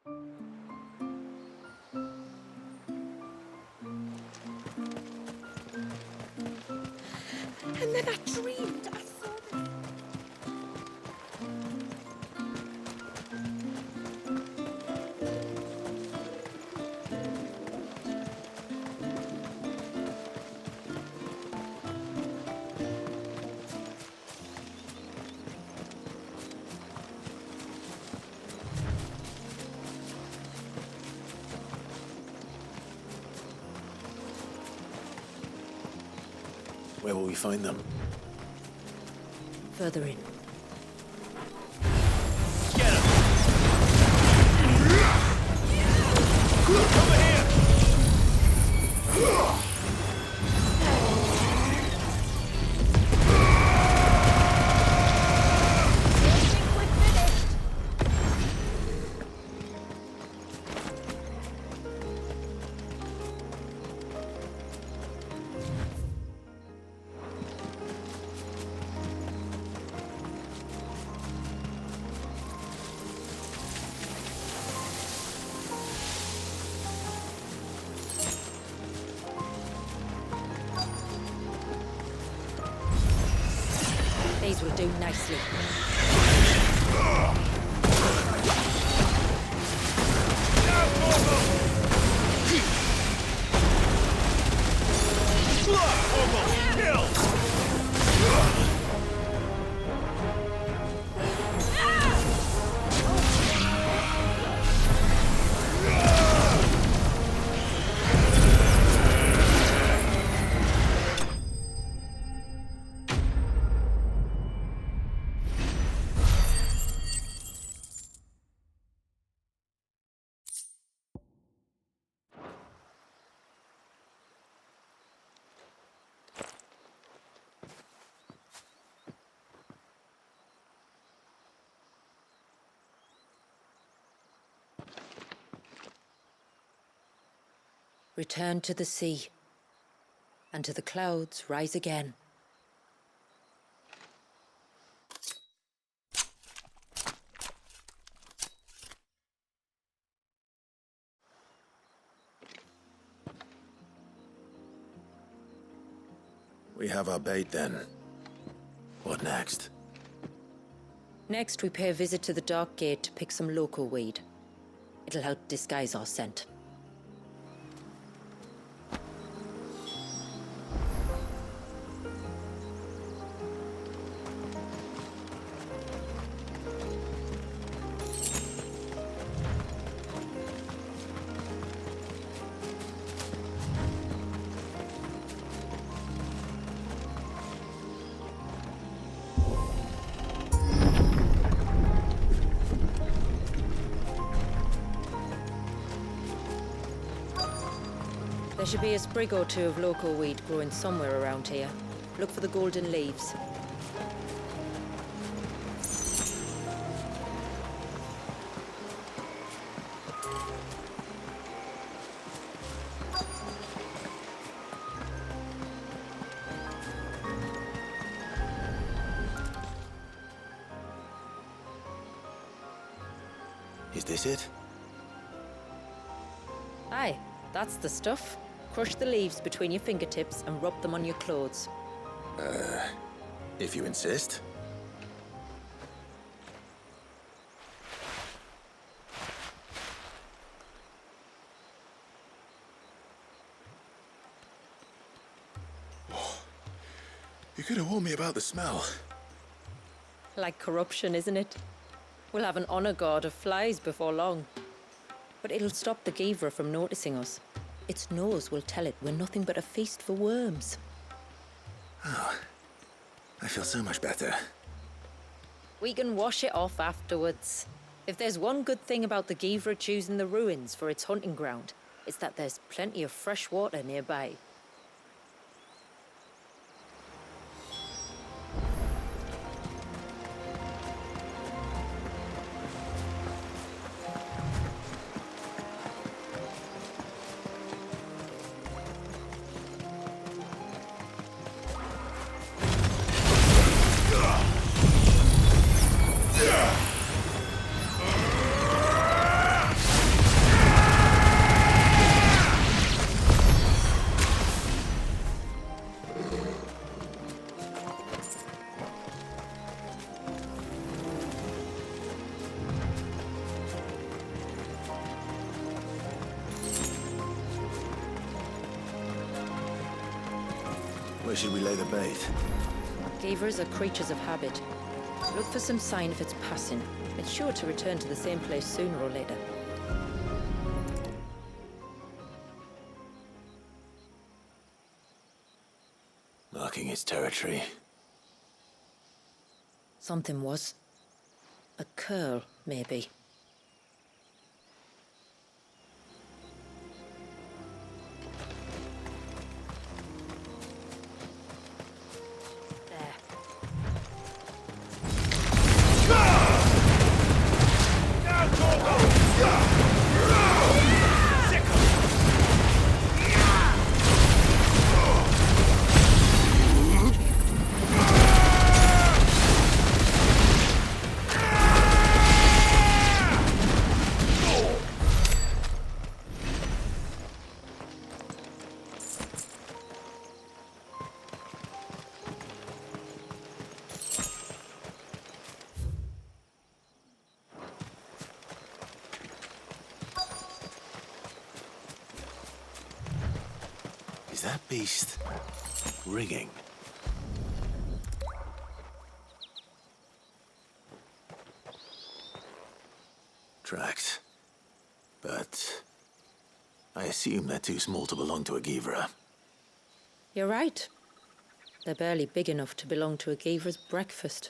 And then I dreamed I saw them. Where will we find them? Further in. Get him! Over here! These will do nicely. Return to the sea, and to the clouds rise again. We have our bait then. What next? Next, we pay a visit to the Dark Gate to pick some local weed. It'll help disguise our scent. There should be a sprig or two of local weed growing somewhere around here. Look for the golden leaves. Is this it? Aye, that's the stuff. Crush the leaves between your fingertips and rub them on your clothes. If you insist. You could have warned me about the smell. Like corruption, isn't it? We'll have an honor guard of flies before long. But it'll stop the Givra from noticing us. Its nose will tell it we're nothing but a feast for worms. Oh, I feel so much better. We can wash it off afterwards. If there's one good thing about the Givra choosing the ruins for its hunting ground, it's that there's plenty of fresh water nearby. Where should we lay the bait? Gavers are creatures of habit. Look for some sign if it's passing. It's sure to return to the same place sooner or later. Marking its territory. Something was. A curl, maybe. Is that beast ringing? Tracks. But I assume they're too small to belong to a Givra. You're right. They're barely big enough to belong to a Gavra's breakfast.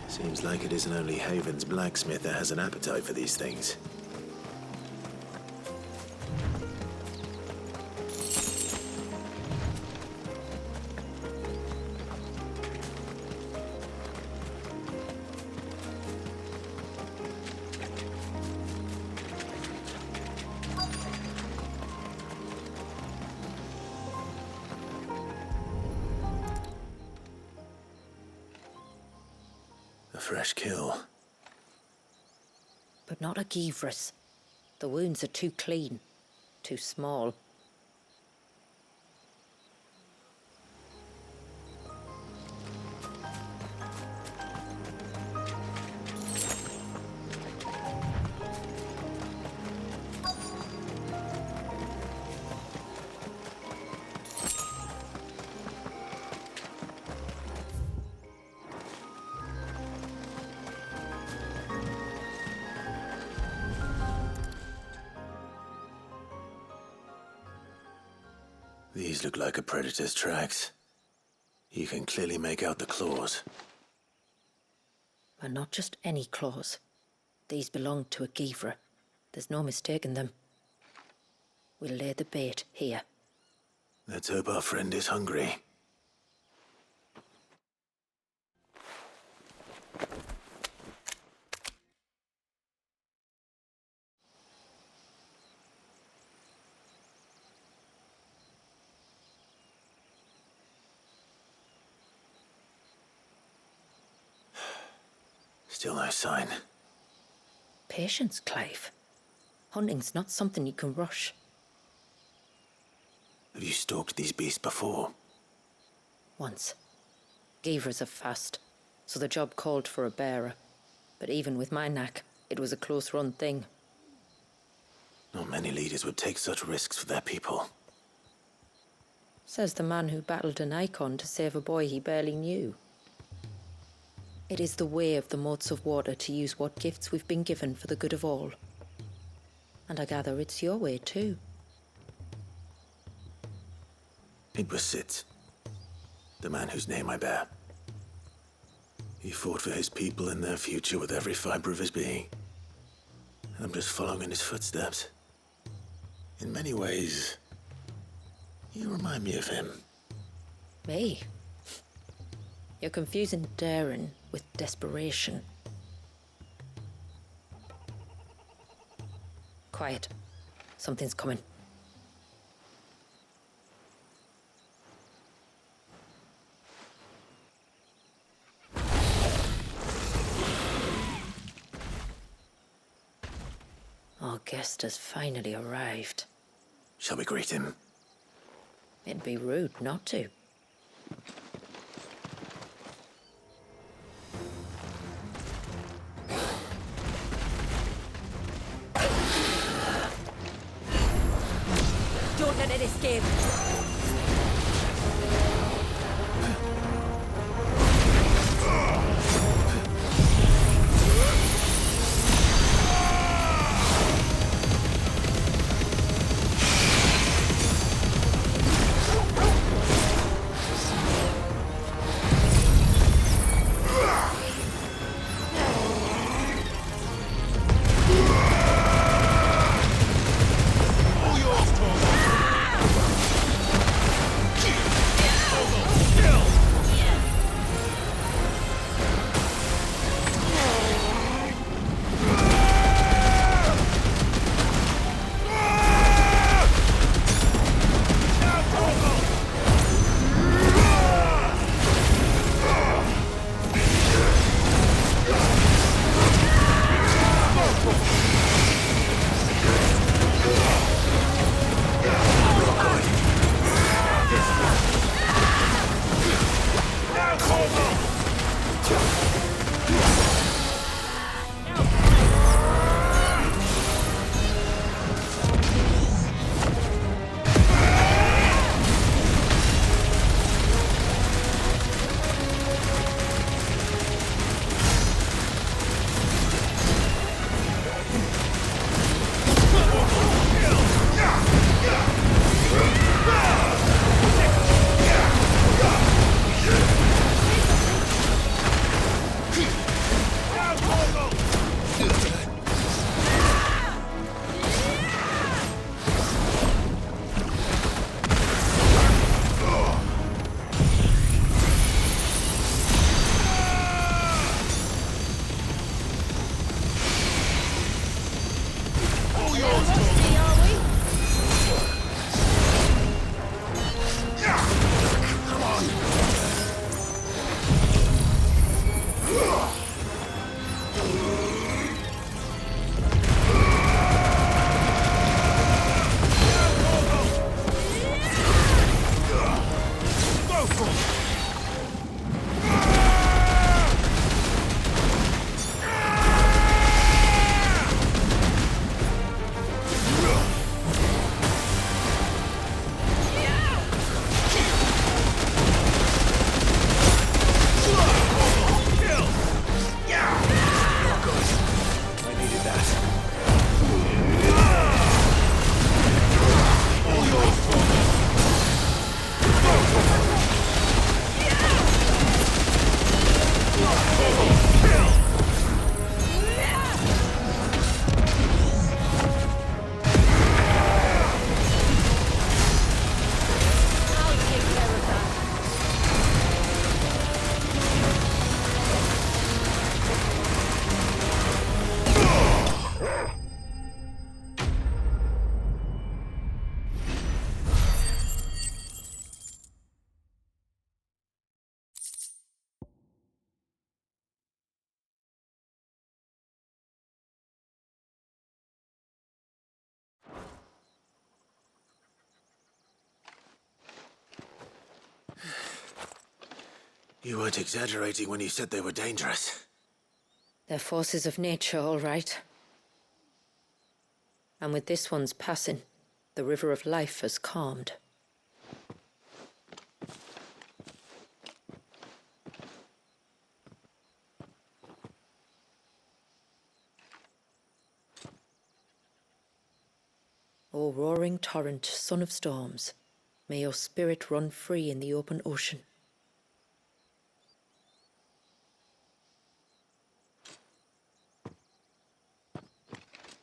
Seems like it isn't only Haven's blacksmith that has an appetite for these things. A fresh kill. But not a Givra's. The wounds are too clean, too small. These look like a predator's tracks. You can clearly make out the claws. And not just any claws. These belong to a Givra. There's no mistaking them. We'll lay the bait here. Let's hope our friend is hungry. Still no sign. Patience, Clive. Hunting's not something you can rush. Have you stalked these beasts before? Once. Gavers are fast, so the job called for a bearer. But even with my knack, it was a close-run thing. Not many leaders would take such risks for their people. Says the man who battled an icon to save a boy he barely knew. It is the way of the motes of water to use what gifts we've been given for the good of all. And I gather it's your way too. It was Sid, the man whose name I bear. He fought for his people and their future with every fiber of his being. And I'm just following in his footsteps. In many ways, you remind me of him. Me? You're confusing daring with desperation. Quiet. Something's coming. Our guest has finally arrived. Shall we greet him? It'd be rude not to. Don't let it escape. You weren't exaggerating when you said they were dangerous. They're forces of nature, all right. And with this one's passing, the river of life has calmed. O roaring torrent, son of storms, may your spirit run free in the open ocean.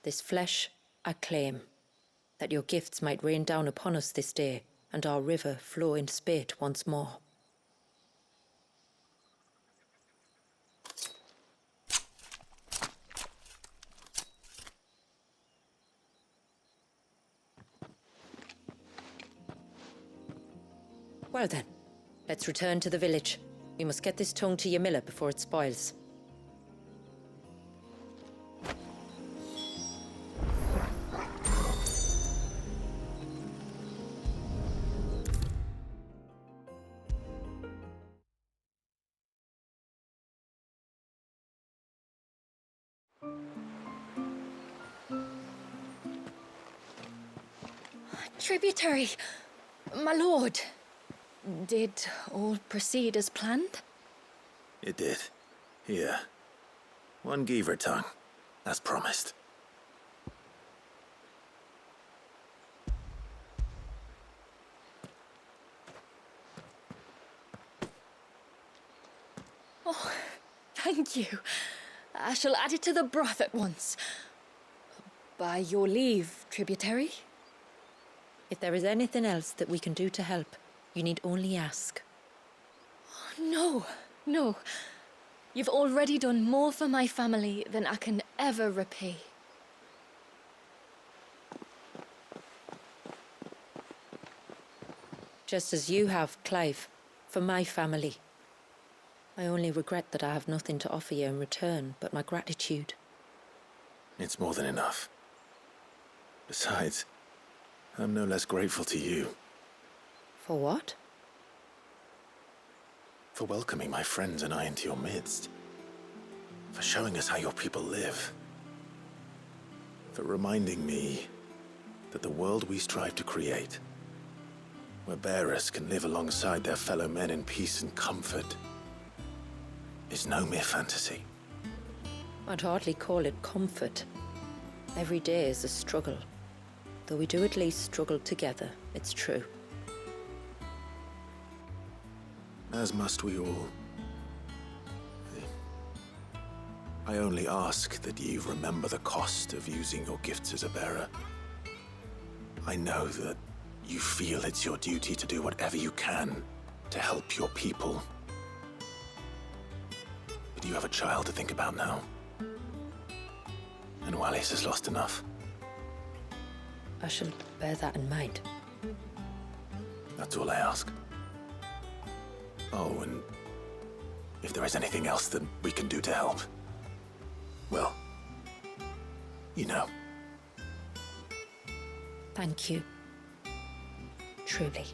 This flesh I claim, that your gifts might rain down upon us this day, and our river flow in spate once more. Well then, let's return to the village. We must get this tongue to Ymilla before it spoils. Tributary, my lord. Did all proceed as planned? It did. Here. One Geaver tongue, as promised. Oh, thank you. I shall add it to the broth at once. By your leave, tributary. If there is anything else that we can do to help, you need only ask. No, no. You've already done more for my family than I can ever repay. Just as you have, Clive, for my family. I only regret that I have nothing to offer you in return but my gratitude. It's more than enough. Besides, I'm no less grateful to you. For what? For welcoming my friends and I into your midst. For showing us how your people live. For reminding me that the world we strive to create, where bearers can live alongside their fellow men in peace and comfort, is no mere fantasy. I'd hardly call it comfort. Every day is a struggle. Though we do at least struggle together, it's true. As must we all. I only ask that you remember the cost of using your gifts as a bearer. I know that you feel it's your duty to do whatever you can to help your people. But you have a child to think about now. And Wallis has lost enough. I shall bear that in mind. That's all I ask. Oh, and if there is anything else that we can do to help, well, you know. Thank you. Truly.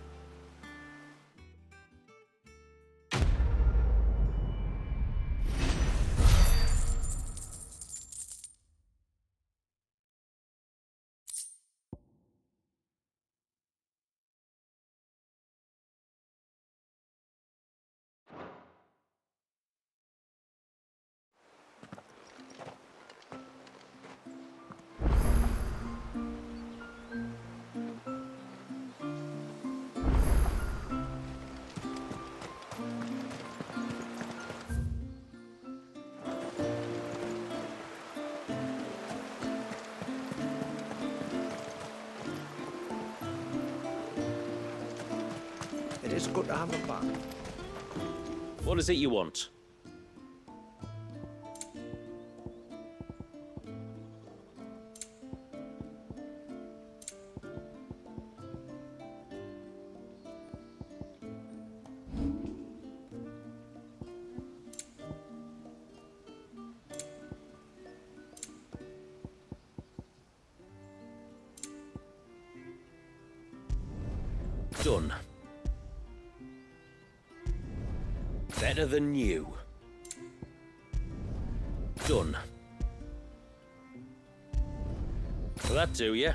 It is good to have them back. What is it you want? Done. Better than you. Done. Will that do you?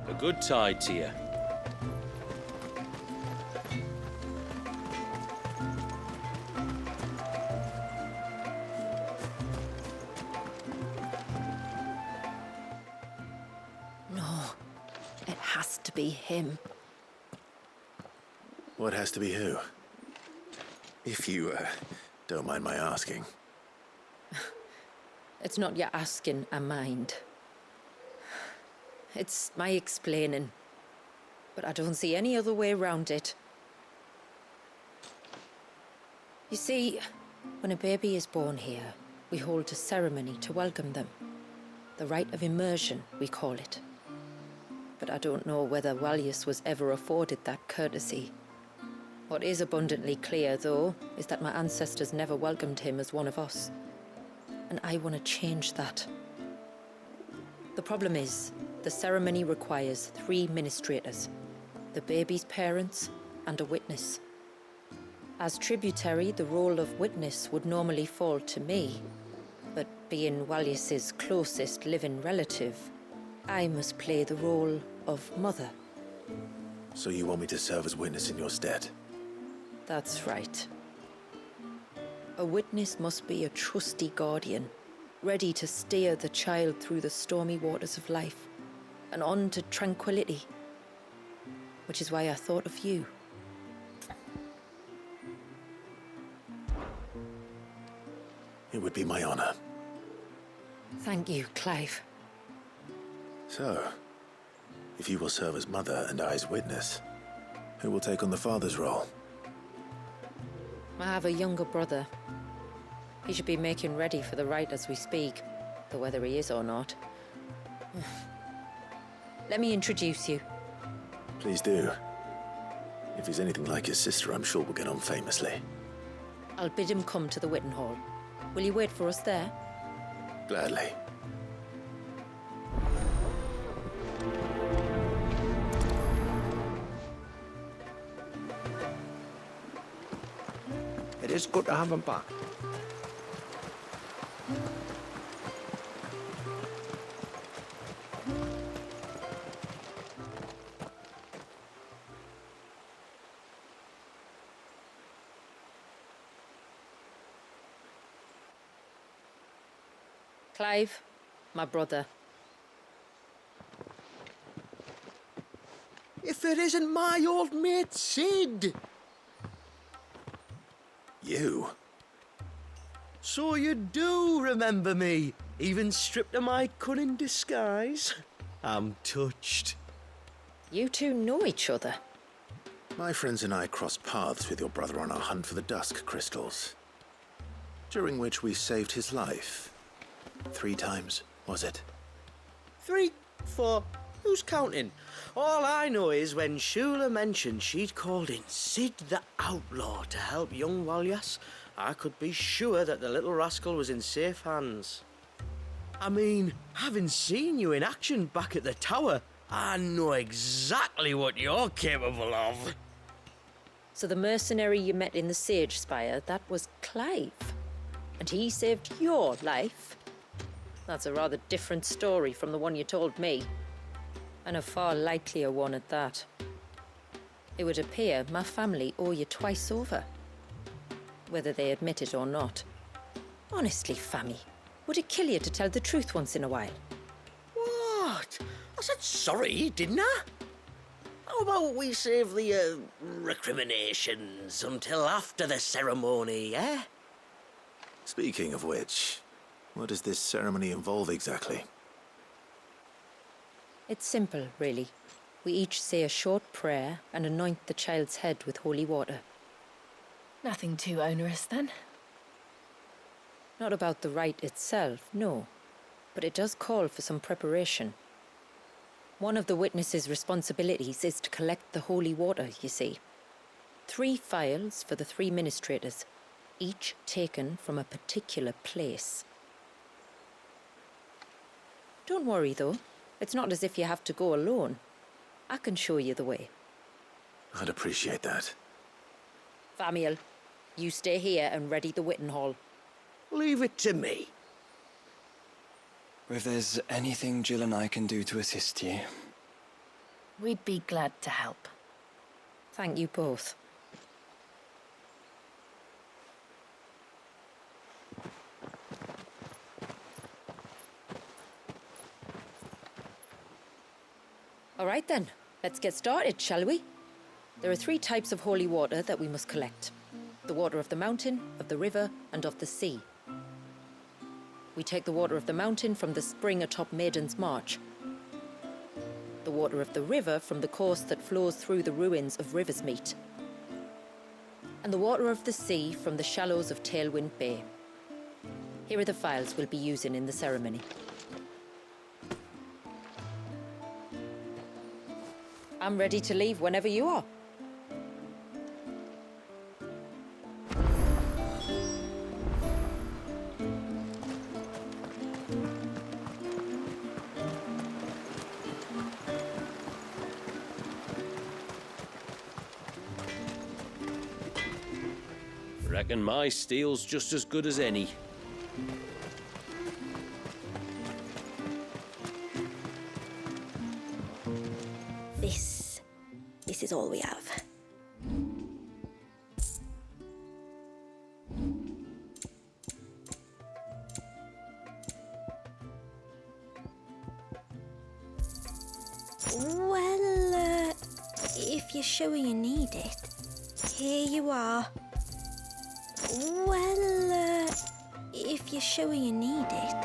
A good tide to you. No, it has to be him. What has to be who? If you, don't mind my asking. It's not your asking, I mind. It's my explaining. But I don't see any other way around it. You see, when a baby is born here, we hold a ceremony to welcome them. The rite of immersion, we call it. But I don't know whether Walyus was ever afforded that courtesy. What is abundantly clear, though, is that my ancestors never welcomed him as one of us. And I want to change that. The problem is, the ceremony requires 3 ministrators, the baby's parents and a witness. As tributary, the role of witness would normally fall to me, but being Walyus's closest living relative, I must play the role of mother. So you want me to serve as witness in your stead? That's right. A witness must be a trusty guardian, ready to steer the child through the stormy waters of life and on to tranquility. Which is why I thought of you. It would be my honor. Thank you, Clive. So, if you will serve as mother and I as witness, who will take on the father's role? I have a younger brother. He should be making ready for the rite as we speak, though whether he is or not. Let me introduce you. Please do. If he's anything like his sister, I'm sure we'll get on famously. I'll bid him come to the Witten Hall. Will you wait for us there? Gladly. It is good to have him back. Clive, my brother. If it isn't my old mate Sid! You? So you do remember me, even stripped of my cunning disguise? I'm touched. You two know each other. My friends and I crossed paths with your brother on our hunt for the dusk crystals, during which we saved his life. 3 times, was it? 3, 4, who's counting? All I know is when Shula mentioned she'd called in Sid the Outlaw to help young Walyas, I could be sure that the little rascal was in safe hands. I mean, having seen you in action back at the tower, I know exactly what you're capable of. So the mercenary you met in the Sage Spire, that was Clive. And he saved your life? That's a rather different story from the one you told me. And a far likelier one at that. It would appear my family owe you twice over. Whether they admit it or not. Honestly, Fammy, would it kill you to tell the truth once in a while? What? I said sorry, didn't I? How about we save the, recriminations until after the ceremony, eh? Speaking of which, what does this ceremony involve exactly? It's simple, really. We each say a short prayer and anoint the child's head with holy water. Nothing too onerous, then. Not about the rite itself, no. But it does call for some preparation. One of the witness's responsibilities is to collect the holy water, you see. 3 phials for the 3 ministrators, each taken from a particular place. Don't worry, though. It's not as if you have to go alone. I can show you the way. I'd appreciate that. Famiel, you stay here and ready the Witten Hall. Leave it to me. If there's anything Jill and I can do to assist you. We'd be glad to help. Thank you both. All right then, let's get started, shall we? There are 3 types of holy water that we must collect. The water of the mountain, of the river, and of the sea. We take the water of the mountain from the spring atop Maiden's March. The water of the river from the course that flows through the ruins of Riversmeet. And the water of the sea from the shallows of Tailwind Bay. Here are the files we'll be using in the ceremony. I'm ready to leave whenever you are. Reckon my steel's just as good as any. This is all we have. Well, if you're sure you need it, here you are. Well, if you're sure you need it.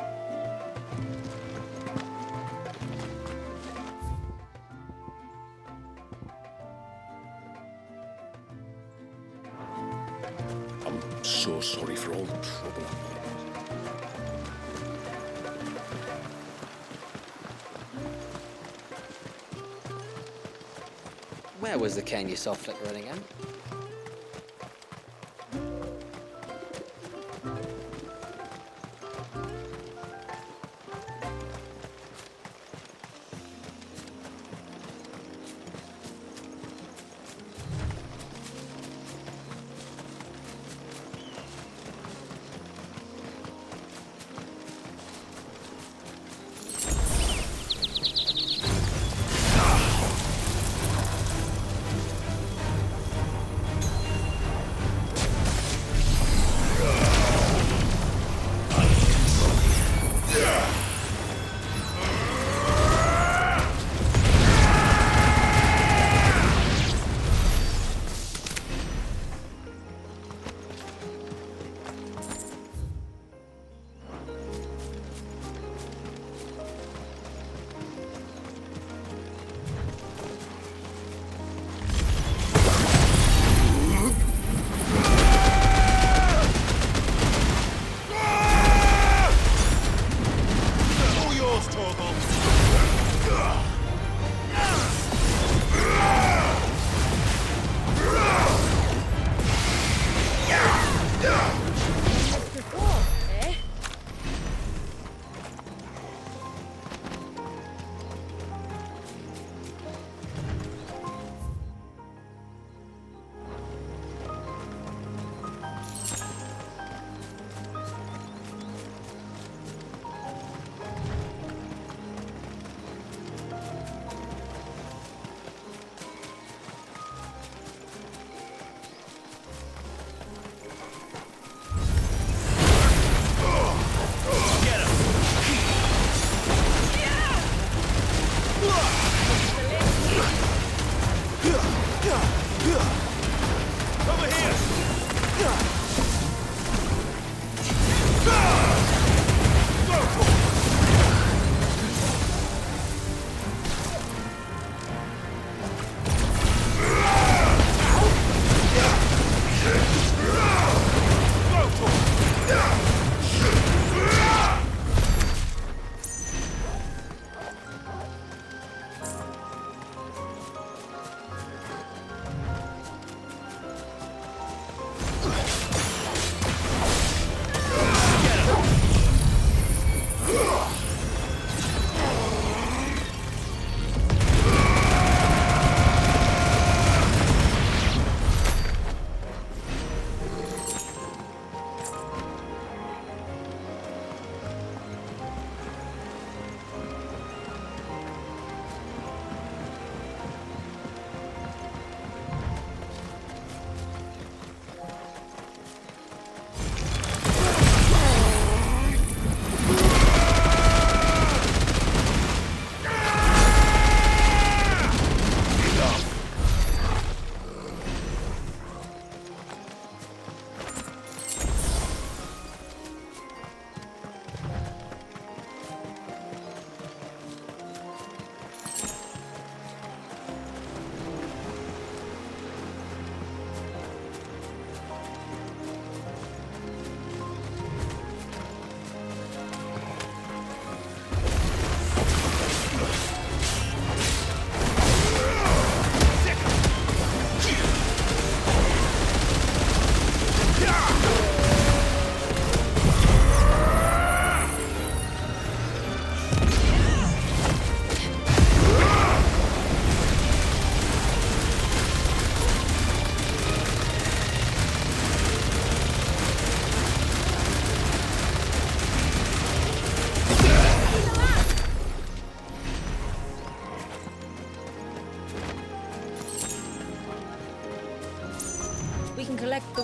I'm so sorry for all the trouble I made. Where was the cane you saw flickering again?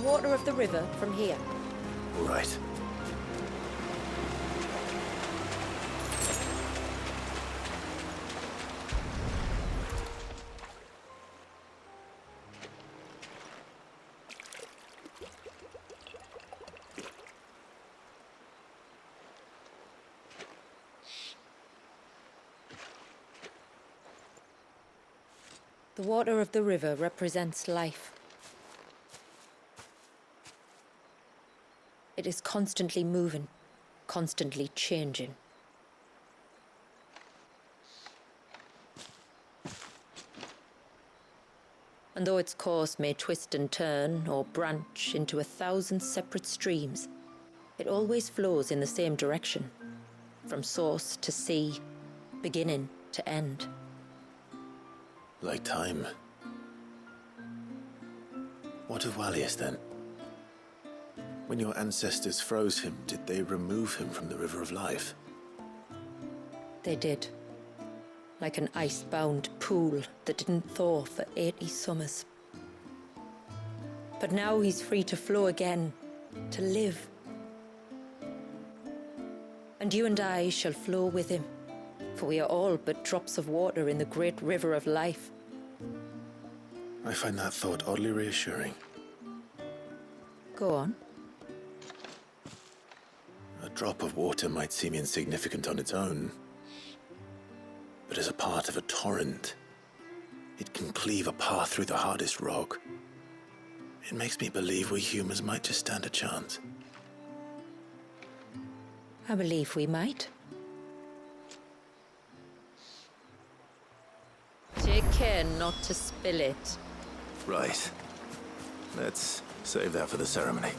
water of the river from here. All right. The water of the river represents life. It is constantly moving, constantly changing. And though its course may twist and turn or branch into 1,000 separate streams, it always flows in the same direction, from source to sea, beginning to end. Like time. What of Wallius, then? When your ancestors froze him, did they remove him from the River of Life? They did. Like an ice-bound pool that didn't thaw for 80 summers. But now he's free to flow again, to live. And you and I shall flow with him, for we are all but drops of water in the great river of life. I find that thought oddly reassuring. Go on. A drop of water might seem insignificant on its own, but as a part of a torrent, it can cleave a path through the hardest rock. It makes me believe we humans might just stand a chance. I believe we might. Take care not to spill it. Right. Let's save that for the ceremony.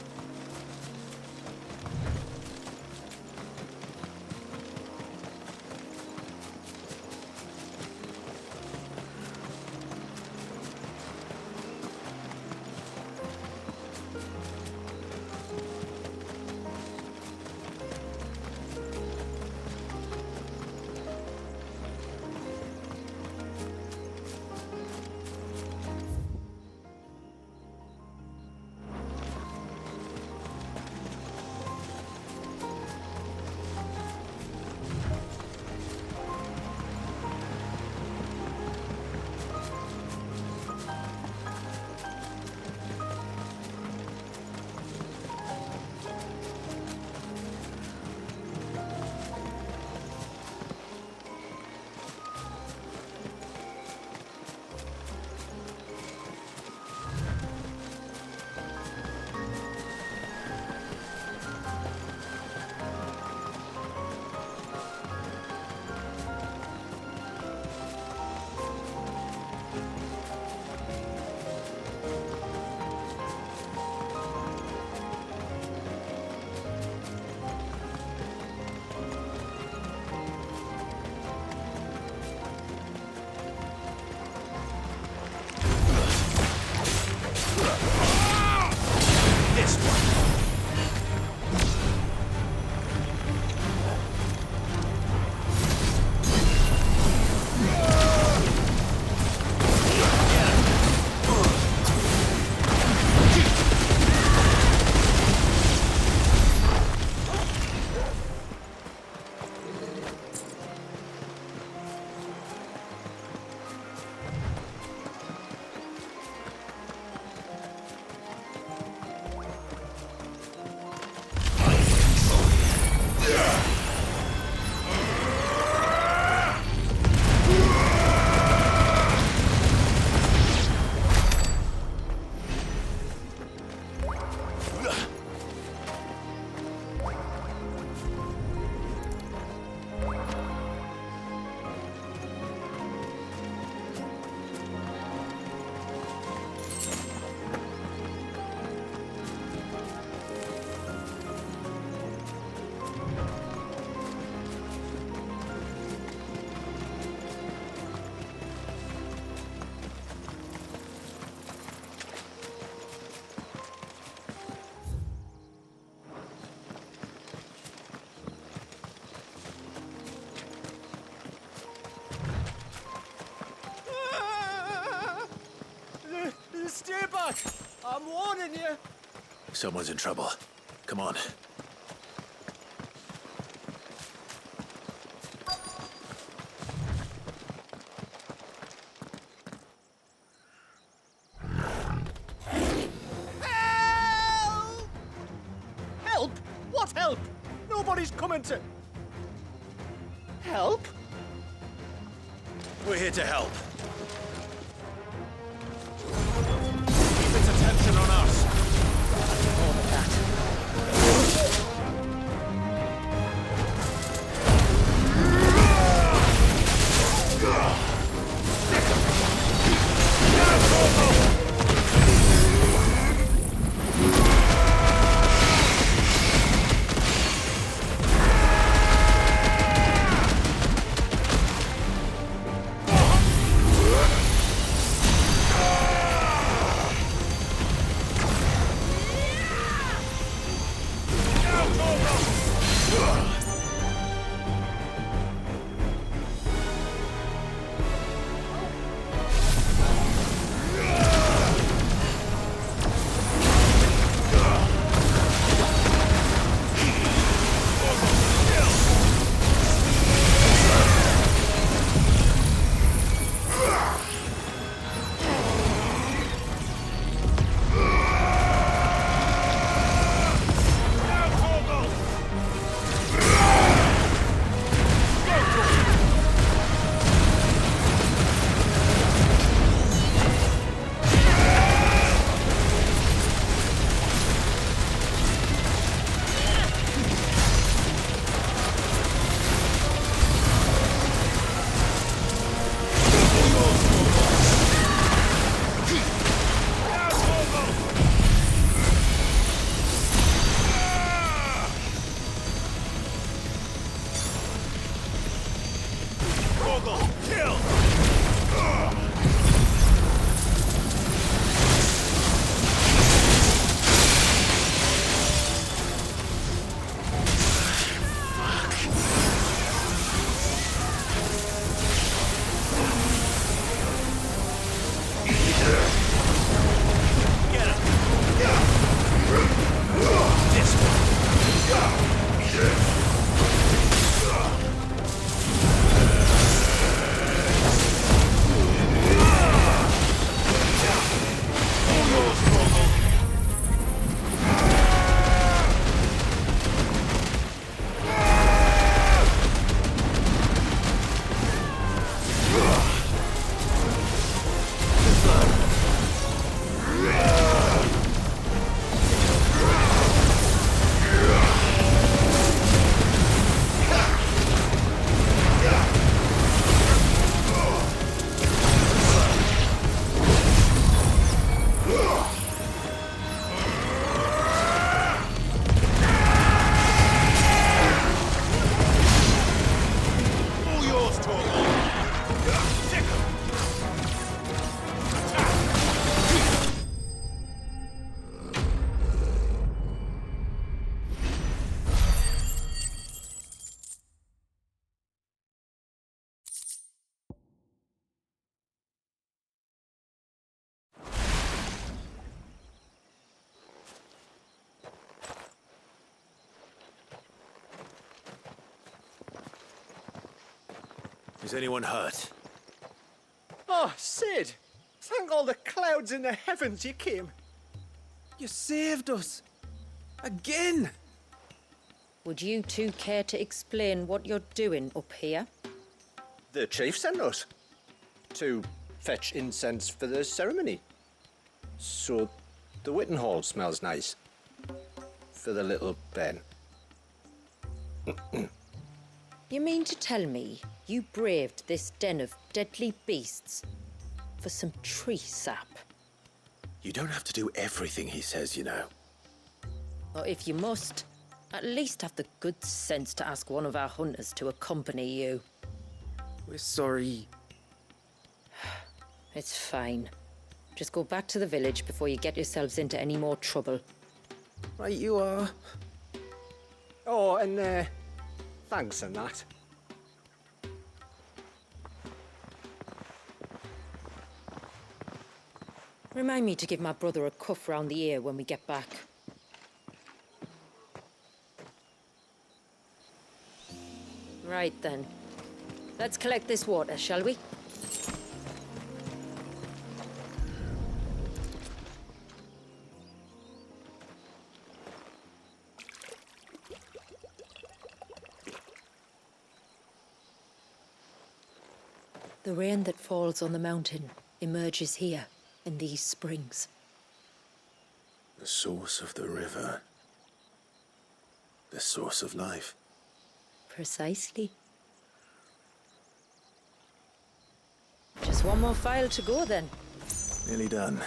Stay back! I'm warning you! Someone's in trouble. Come on. Help! What help? Nobody's coming to... Help? We're here to help. Keep its attention on us. More than that. Is anyone hurt? Oh, Sid! Thank all the clouds in the heavens you came. You saved us. Again. Would you two care to explain what you're doing up here? The chief sent us to fetch incense for the ceremony. So the Witten Hall smells nice. For the little Ben. You mean to tell me you braved this den of deadly beasts for some tree sap? You don't have to do everything he says, you know. Or if you must, at least have the good sense to ask one of our hunters to accompany you. We're sorry. It's fine. Just go back to the village before you get yourselves into any more trouble. Right you are. Oh, and thanks and that. Remind me to give my brother a cuff round the ear when we get back. Right then. Let's collect this water, shall we? The rain that falls on the mountain emerges here, in these springs. The source of the river. The source of life. Precisely. Just one more file to go then. Nearly done.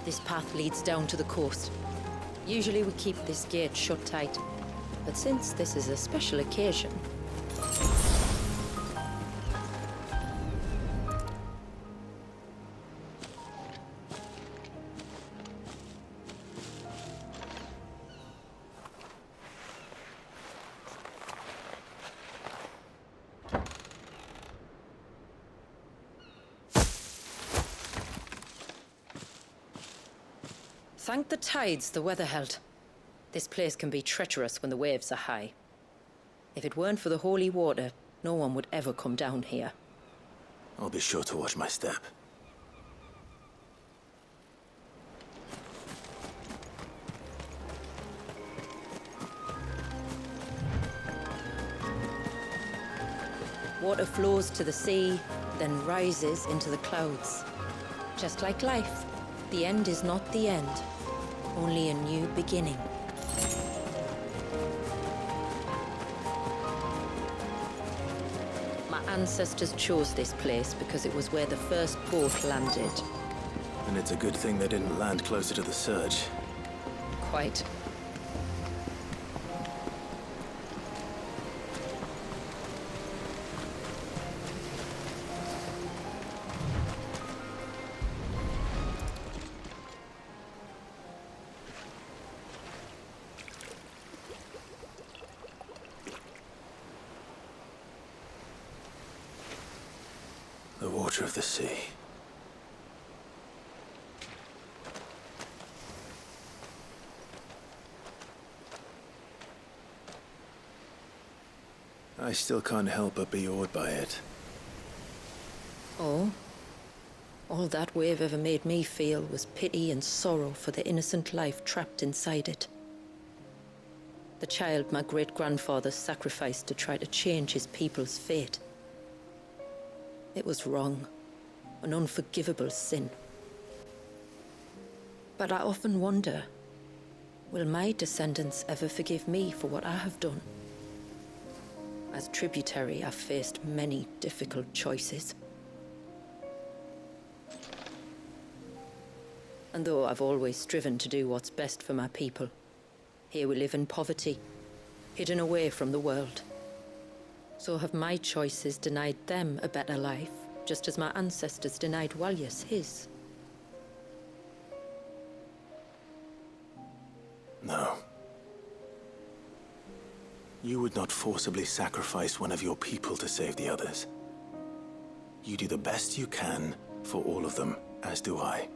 This path leads down to the coast. Usually we keep this gate shut tight, but since this is a special occasion... Thank the tides the weather held. This place can be treacherous when the waves are high. If it weren't for the holy water, no one would ever come down here. I'll be sure to watch my step. Water flows to the sea, then rises into the clouds. Just like life, the end is not the end, only a new beginning. My ancestors chose this place because it was where the first boat landed. And it's a good thing they didn't land closer to the surge. Quite. The water of the sea. I still can't help but be awed by it. Oh? All that wave ever made me feel was pity and sorrow for the innocent life trapped inside it. The child my great-grandfather sacrificed to try to change his people's fate. It was wrong, an unforgivable sin. But I often wonder, will my descendants ever forgive me for what I have done? As tributary, I've faced many difficult choices. And though I've always striven to do what's best for my people, here we live in poverty, hidden away from the world. So have my choices denied them a better life, just as my ancestors denied Walyas his? No. You would not forcibly sacrifice one of your people to save the others. You do the best you can for all of them, as do I.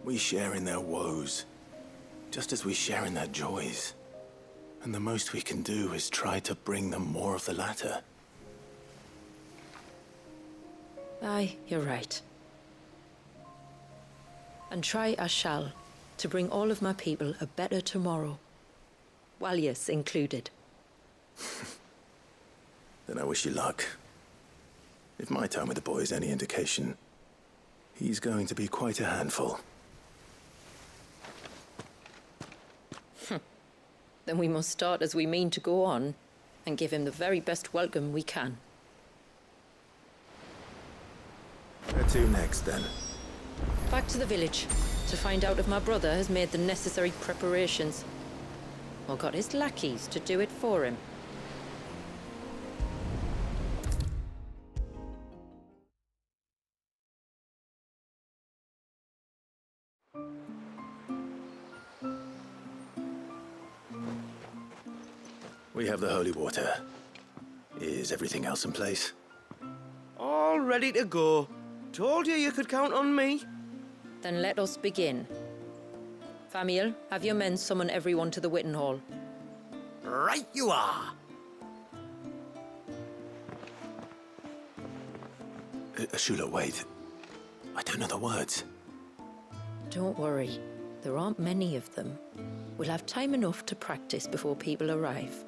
We share in their woes, just as we share in their joys. And the most we can do is try to bring them more of the latter. Aye, you're right. And try I shall, to bring all of my people a better tomorrow. Walyas included. Then I wish you luck. If my time with the boy is any indication, he's going to be quite a handful. Then we must start as we mean to go on, and give him the very best welcome we can. Where to next, then? Back to the village, to find out if my brother has made the necessary preparations. Or got his lackeys to do it for him. We have the holy water. Is everything else in place? All ready to go. Told you could count on me. Then let us begin. Famiel, have your men summon everyone to the Witten Hall. Right you are. Ashula, wait. I don't know the words. Don't worry. There aren't many of them. We'll have time enough to practice before people arrive.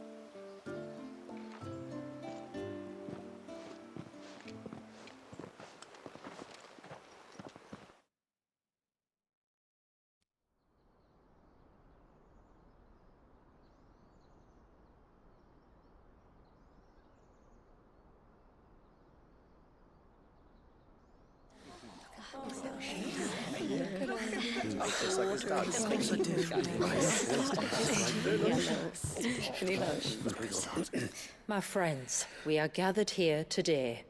My friends, we are gathered here today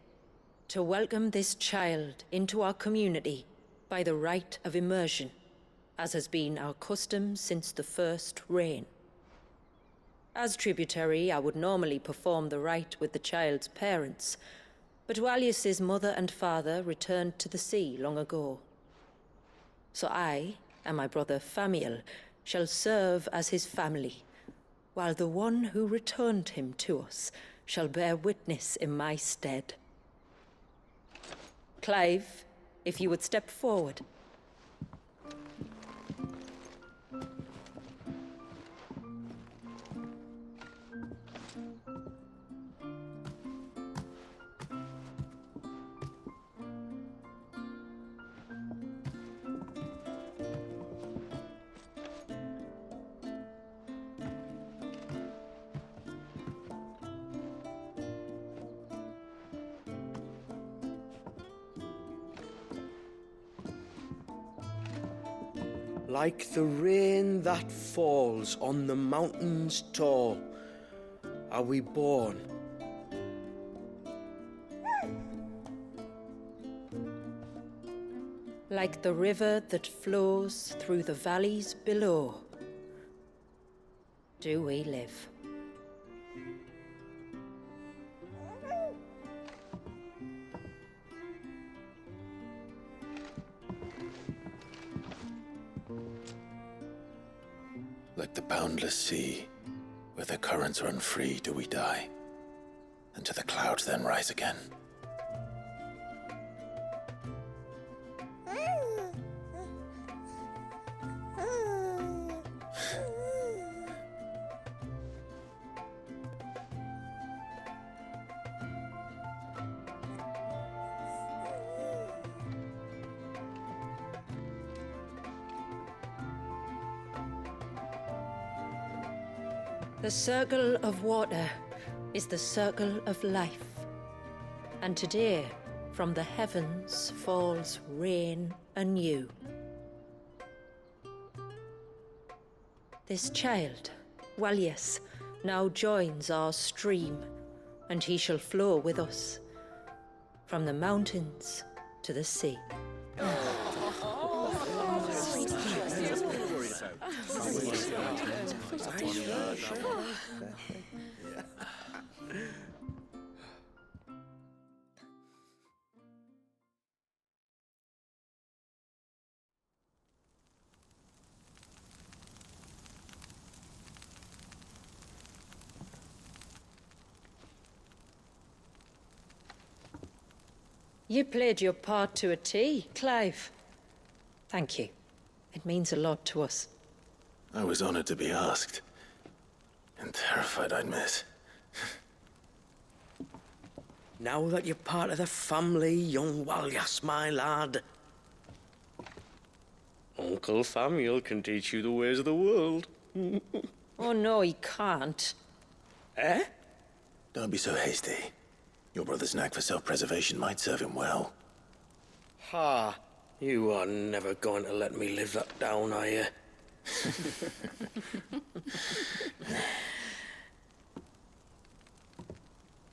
to welcome this child into our community by the rite of immersion, as has been our custom since the first reign. As tributary, I would normally perform the rite with the child's parents, but Walius's mother and father returned to the sea long ago. So I and my brother Famiel shall serve as his family, while the one who returned him to us shall bear witness in my stead. Clive, if you would step forward. Like the rain that falls on the mountains tall, are we born. Like the river that flows through the valleys below, do we live. Like the boundless sea, where the currents run free, do we die, and to the clouds then rise again. The circle of water is the circle of life. And today, from the heavens falls rain anew. This child, Walius, now joins our stream, and he shall flow with us, from the mountains to the sea. You played your part to a T, Clive. Thank you. It means a lot to us. I was honored to be asked. And terrified I'd miss. Now that you're part of the family, young Walyas, my lad. Uncle Famiel can teach you the ways of the world. Oh no, he can't. Eh? Don't be so hasty. Your brother's knack for self-preservation might serve him well. Ha! You are never going to let me live that down, are you?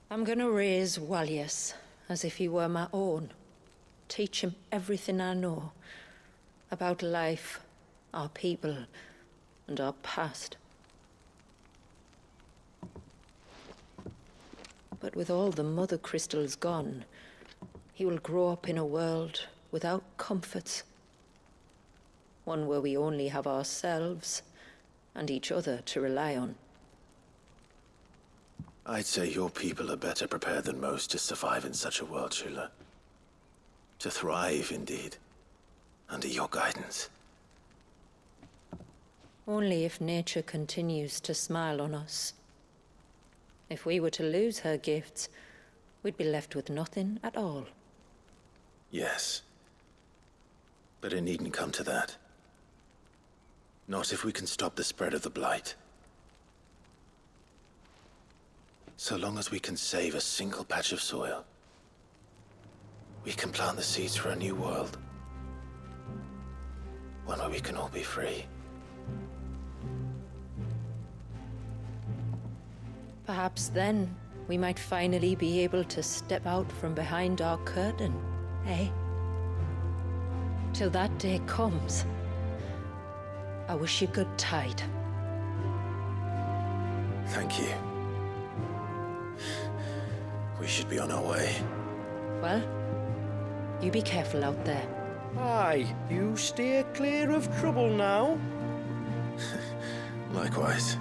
I'm gonna raise Walius as if he were my own. Teach him everything I know about life, our people, and our past. But with all the mother crystals gone, he will grow up in a world without comforts. One where we only have ourselves and each other to rely on. I'd say your people are better prepared than most to survive in such a world, Shula. To thrive, indeed, under your guidance. Only if nature continues to smile on us. If we were to lose her gifts, we'd be left with nothing at all. Yes. But it needn't come to that. Not if we can stop the spread of the Blight. So long as we can save a single patch of soil, we can plant the seeds for a new world. One where we can all be free. Perhaps then we might finally be able to step out from behind our curtain, eh? Till that day comes, I wish you good tide. Thank you. We should be on our way. Well, you be careful out there. Aye, you steer clear of trouble now. Likewise.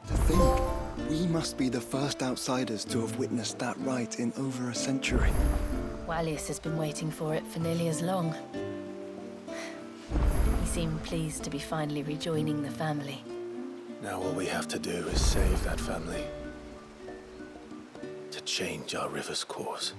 To think, we must be the first outsiders to have witnessed that rite in over a century. Wallius has been waiting for it for nearly as long. He seemed pleased to be finally rejoining the family. Now all we have to do is save that family. To change our river's course.